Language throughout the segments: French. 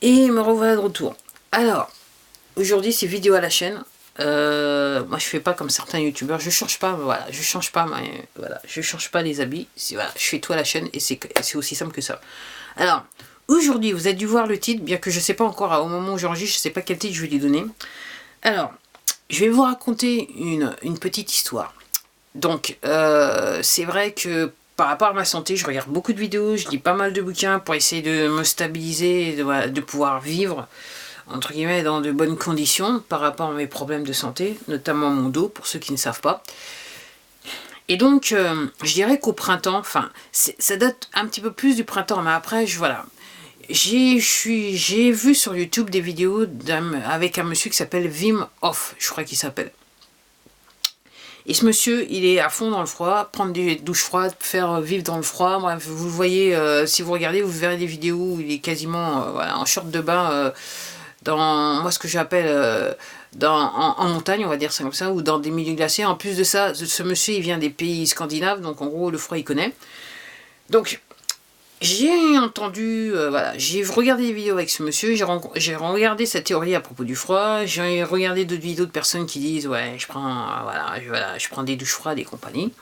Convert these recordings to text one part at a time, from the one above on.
Et me revoilà de retour. Alors, aujourd'hui c'est vidéo à la chaîne. Moi je fais pas comme certains youtubeurs, je change pas, voilà, je change pas, mais voilà, je change pas les habits. Voilà, je fais tout à la chaîne et c'est aussi simple que ça. Alors, aujourd'hui vous avez dû voir le titre, bien que je sais pas encore au moment où j'enregistre, je sais pas quel titre je vais lui donner. Alors, je vais vous raconter une petite histoire. Donc, c'est vrai que par rapport à ma santé, je regarde beaucoup de vidéos, je lis pas mal de bouquins pour essayer de me stabiliser, de pouvoir vivre, entre guillemets, dans de bonnes conditions par rapport à mes problèmes de santé, notamment mon dos, pour ceux qui ne savent pas. Et donc, je dirais qu'au printemps, enfin, ça date un petit peu plus du printemps, mais après, voilà. J'ai vu sur YouTube des vidéos avec un monsieur qui s'appelle Wim Hof, je crois qu'il s'appelle. Et ce monsieur, il est à fond dans le froid, prendre des douches froides, faire vivre dans le froid. Bref, vous le voyez, si vous regardez, vous verrez des vidéos où il est quasiment voilà, en short de bain dans moi ce que j'appelle en montagne, on va dire ça comme ça, ou dans des milieux glacés. En plus de ça, ce monsieur, il vient des pays scandinaves, donc en gros, le froid, il connaît. Donc, j'ai entendu, voilà, j'ai regardé des vidéos avec ce monsieur, j'ai regardé sa théorie à propos du froid, j'ai regardé d'autres vidéos de personnes qui disent ouais, je prends des douches froides et compagnie.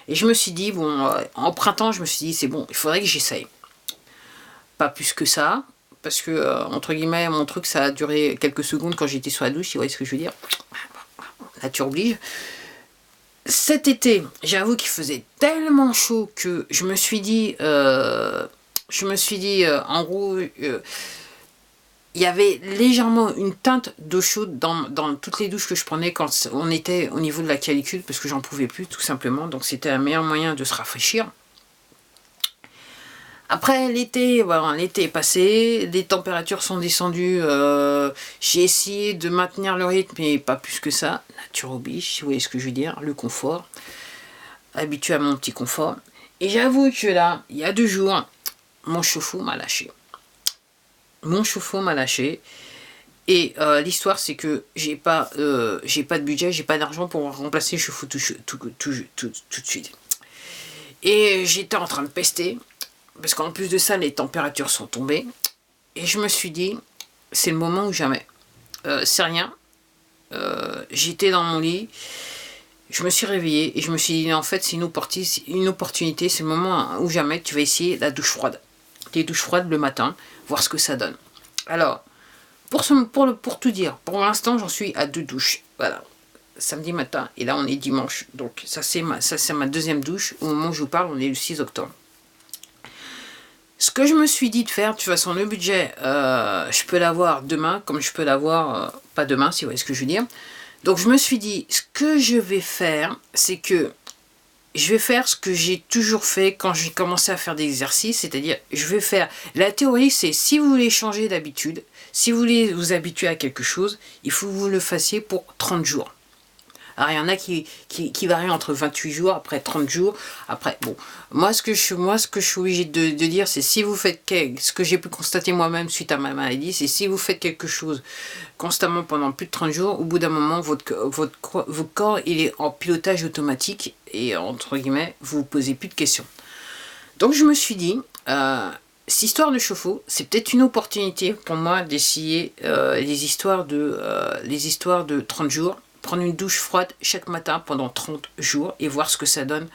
Et je me suis dit, bon, en printemps, je me suis dit, c'est bon, il faudrait que j'essaye. Pas plus que ça, parce que, entre guillemets, mon truc, ça a duré quelques secondes quand j'étais sur la douche, vous voyez ce que je veux dire. Nature oblige. Cet été, j'avoue qu'il faisait tellement chaud que je me suis dit, en gros, il y avait légèrement une teinte d'eau chaude dans toutes les douches que je prenais quand on était au niveau de la canicule, parce que j'en pouvais plus, tout simplement. Donc c'était un meilleur moyen de se rafraîchir. Après l'été, voilà, l'été est passé, les températures sont descendues, j'ai essayé de maintenir le rythme, mais pas plus que ça, nature oblige, si vous voyez ce que je veux dire, le confort, habitué à mon petit confort. Et j'avoue que là, il y a 2 jours, mon chauffe-eau m'a lâché. Mon chauffe-eau m'a lâché, et l'histoire c'est que j'ai pas de budget, j'ai pas d'argent pour remplacer le chauffe-eau tout de suite. Et j'étais en train de pester, parce qu'en plus de ça, les températures sont tombées. Et je me suis dit, c'est le moment ou jamais. C'est rien. J'étais dans mon lit. Je me suis réveillée et je me suis dit, en fait, c'est une opportunité. C'est le moment ou jamais. Tu vas essayer la douche froide. Les douches froides le matin, voir ce que ça donne. Alors, pour tout dire, pour l'instant, j'en suis à 2 douches. Voilà. Samedi matin. Et là, on est dimanche. Donc, ça, c'est ma deuxième douche. Au moment où je vous parle, on est le 6 octobre. Ce que je me suis dit de faire, de toute façon, le budget, je peux l'avoir demain, comme je peux l'avoir pas demain, si vous voyez ce que je veux dire. Donc, je me suis dit, ce que je vais faire, c'est que je vais faire ce que j'ai toujours fait quand j'ai commencé à faire des exercices, c'est-à-dire, je vais faire... La théorie, c'est si vous voulez changer d'habitude, si vous voulez vous habituer à quelque chose, il faut que vous le fassiez pour 30 jours. Alors, il y en a qui varient entre 28 jours, après 30 jours, après, bon. Moi, ce que je suis obligée de dire, c'est si vous faites ce que j'ai pu constater moi-même suite à ma maladie, c'est si vous faites quelque chose constamment pendant plus de 30 jours, au bout d'un moment, votre corps, il est en pilotage automatique et, entre guillemets, vous vous posez plus de questions. Donc, je me suis dit, cette histoire de chauffe-eau, c'est peut-être une opportunité pour moi d'essayer les histoires de 30 jours, prendre une douche froide chaque matin pendant 30 jours et voir ce que ça donne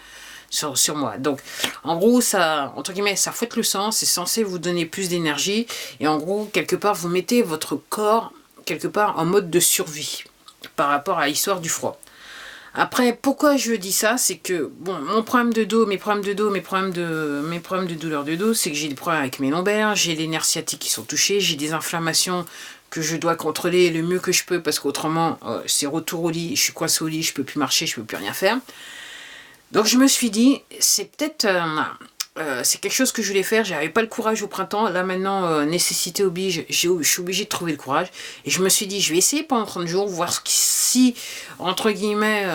sur moi. Donc, en gros, ça, entre guillemets, ça fouette le sang, c'est censé vous donner plus d'énergie et en gros, quelque part, vous mettez votre corps, quelque part, en mode de survie par rapport à l'histoire du froid. Après, pourquoi je dis ça, c'est que, bon, mon problème de dos, mes problèmes de douleur de dos, c'est que j'ai des problèmes avec mes lombaires, j'ai les nerfs sciatiques qui sont touchés, j'ai des inflammations que je dois contrôler le mieux que je peux, parce qu'autrement, c'est retour au lit, je suis coincé au lit, je peux plus marcher, je peux plus rien faire. Donc je me suis dit, c'est peut-être... c'est quelque chose que je voulais faire, j'avais pas le courage au printemps, là maintenant, nécessité oblige, je suis obligée de trouver le courage, et je me suis dit, je vais essayer pendant 30 jours, voir si, entre guillemets,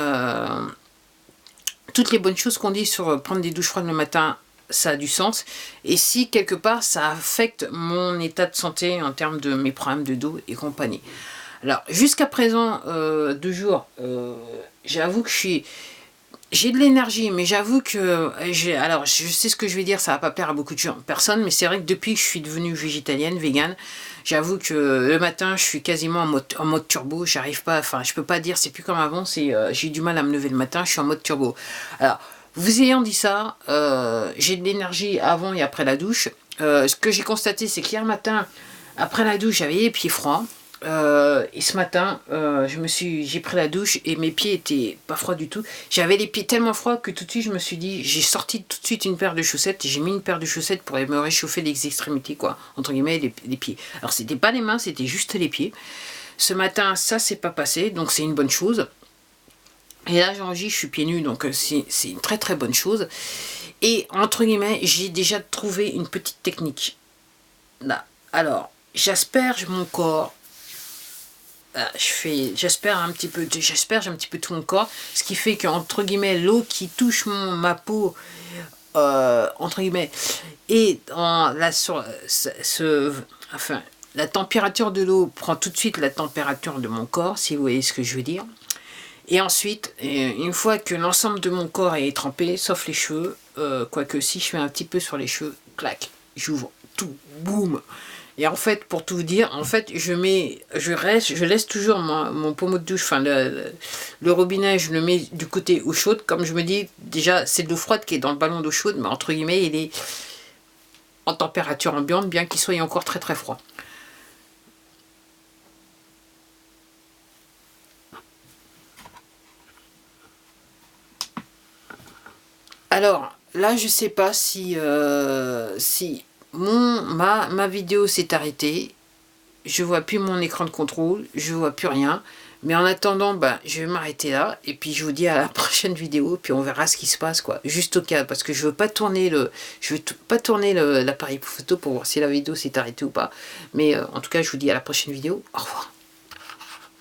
toutes les bonnes choses qu'on dit sur prendre des douches froides le matin, ça a du sens, et si quelque part ça affecte mon état de santé en termes de mes problèmes de dos et compagnie. Alors jusqu'à présent, 2 jours, j'avoue que j'ai de l'énergie, mais j'avoue que alors je sais ce que je vais dire, ça va pas plaire à beaucoup de personnes, mais c'est vrai que depuis que je suis devenue végétalienne, végane, j'avoue que le matin je suis quasiment en mode turbo, j'arrive pas, enfin je peux pas dire c'est plus comme avant, c'est j'ai du mal à me lever le matin, je suis en mode turbo. Alors vous ayant dit ça, j'ai de l'énergie avant et après la douche. Ce que j'ai constaté, c'est qu'hier matin, après la douche, j'avais les pieds froids. Et ce matin, j'ai pris la douche et mes pieds étaient pas froids du tout. J'avais les pieds tellement froids que tout de suite je me suis dit, j'ai sorti tout de suite une paire de chaussettes et j'ai mis une paire de chaussettes pour me réchauffer les extrémités, quoi, entre guillemets, les pieds. Alors c'était pas les mains, c'était juste les pieds. Ce matin, ça s'est pas passé, donc c'est une bonne chose. Et là, j'enregistre, je suis pieds nus, donc c'est une très très bonne chose. Et entre guillemets, j'ai déjà trouvé une petite technique. Là, alors, j'asperge mon corps. J'espère un petit peu tout mon corps, ce qui fait qu'entre guillemets l'eau qui touche ma peau entre guillemets et enfin la température de l'eau prend tout de suite la température de mon corps, si vous voyez ce que je veux dire. Et ensuite, une fois que l'ensemble de mon corps est trempé, sauf les cheveux, quoique si je fais un petit peu sur les cheveux, clac, j'ouvre tout, boum. Et en fait, pour tout vous dire, en fait, je laisse toujours mon pommeau de douche, enfin le robinet, je le mets du côté eau chaude, comme je me dis, déjà, c'est de l'eau froide qui est dans le ballon d'eau chaude, mais entre guillemets, il est en température ambiante, bien qu'il soit encore très très froid. Alors, là, je sais pas si ma vidéo s'est arrêtée. Je vois plus mon écran de contrôle, je vois plus rien. Mais en attendant, bah, je vais m'arrêter là. Et puis je vous dis à la prochaine vidéo. Puis on verra ce qui se passe, quoi. Juste au cas, parce que je veux pas tourner l'appareil photo pour voir si la vidéo s'est arrêtée ou pas. Mais en tout cas, je vous dis à la prochaine vidéo. Au revoir.